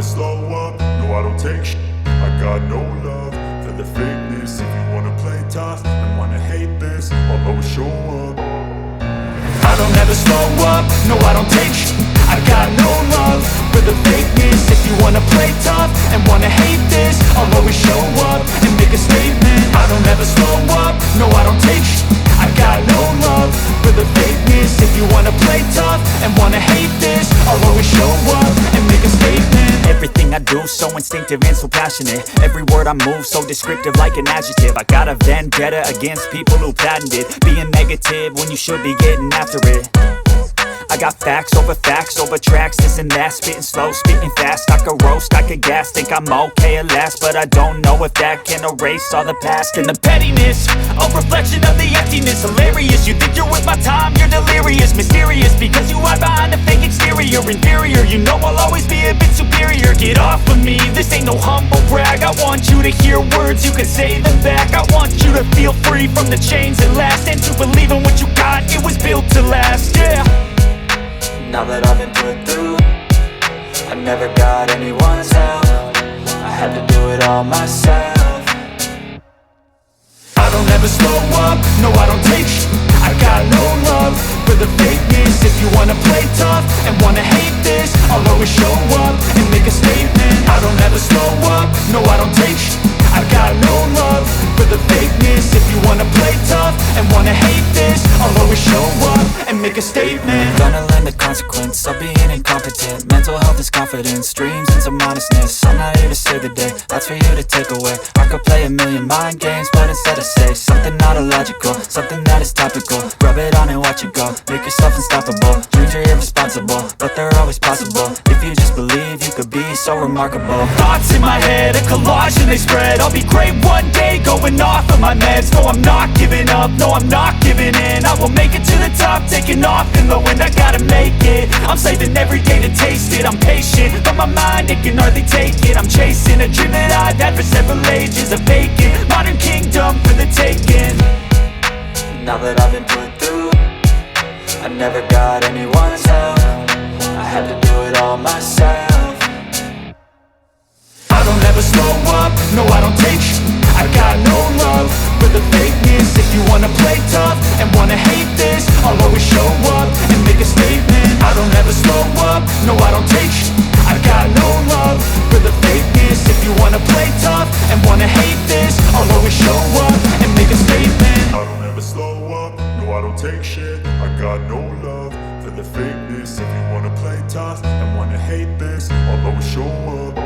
never slow up, no I don't take shit. I got no love for the fakeness. If you wanna play tough and wanna hate this, I'll always show up. I don't ever slow up, no I don't take shit. I got no love for the fakeness. If you wanna play tough and wanna hate this, I'll always show up and make a statement. I don't ever slow up, no I don't take shit. I got no love for the fakeness. If you wanna play tough and wanna hate this, I'll always show up and make a statement. Everything I do so instinctive and so passionate. Every word I move so descriptive like an adjective. I got a vendetta against people who patented being negative when you should be getting after it. I got facts over tracks, this and that. Spitting slow, spitting fast. I could roast, I could gas. Think I'm okay at last, but I don't know if that can erase all the past. And the pettiness, a reflection of the emptiness. Hilarious, you think you're worth my time, you're delirious. Mysterious, because you hide behind a fake exterior. Inferior, you know I'll always be a bit superior. Get off of me, this ain't no humble brag. I want you to hear words, you can say them back. I want you to feel free from the chains that last, and to believe in what you got, it was built to last, yeah. Now that I've been put through, I never got anyone's help. I had to do it all myself. I don't ever slow up, no I don't take shit. I got no love for the fakeness. If you wanna play tough and wanna hate this, I'll always show up and make a statement. I don't ever slow up, no I don't take shit. I got no love for the fakeness. If you wanna play tough and wanna hate this, I'll always show up and make a statement. Gonna learn the consequence of being incompetent. Mental health is confidence, dreams and some honestness. I'm not here to save the day, that's for you to take away. I could play a million mind games, but instead I say something not illogical, something that is topical. Rub it on and watch it go, make yourself unstoppable. Dreams are irresponsible, but they're always possible. If you just believe, you could be so remarkable. Thoughts in my head, a collage and they spread. I'll be great one day, going off of my meds. No, I'm not giving up, no, I'm not giving in. I will make it to the top, taking off in the wind. I gotta make it, I'm saving every day to taste it. I'm patient, but my mind, it can hardly take it. I'm chasing a dream that I've had for several ages. A vacant, modern kingdom for the taking. Now that I've been put through, I never got anyone's help. I had to do it all myself. I don't ever slow up, no I don't take shit. I got no love for the fakeness. If you wanna play tough and wanna hate this, I'll always show up and make a statement. I don't ever slow up, no I don't take shit. I got no love for the fakeness. If you wanna play tough and wanna hate this, I'll always show up and make a statement. I don't ever slow up, no I don't take shit. I got no love for the fakeness. If you wanna play tough and wanna hate this, I'll always show up.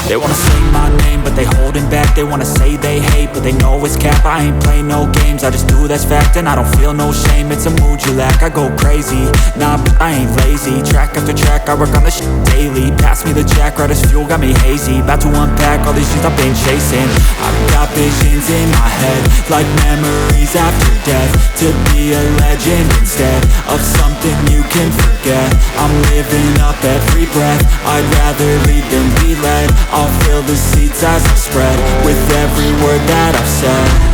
They wanna say my name, but they holding back. They wanna say they hate, but they know it's cap. I ain't play no games, I just do that's fact. And I don't feel no shame, it's a mood you lack. I go crazy, nah, but I ain't lazy. Track after track, I work on this shit daily. Pass me the jack, right as fuel, got me hazy. About to unpack all these shit I've been chasing. I've got visions in my head, like memories after death. To be a legend instead of something you can forget. I'm living up every breath, I'd rather lead than be led. I'll fill the seats as I spread with every word that I've said.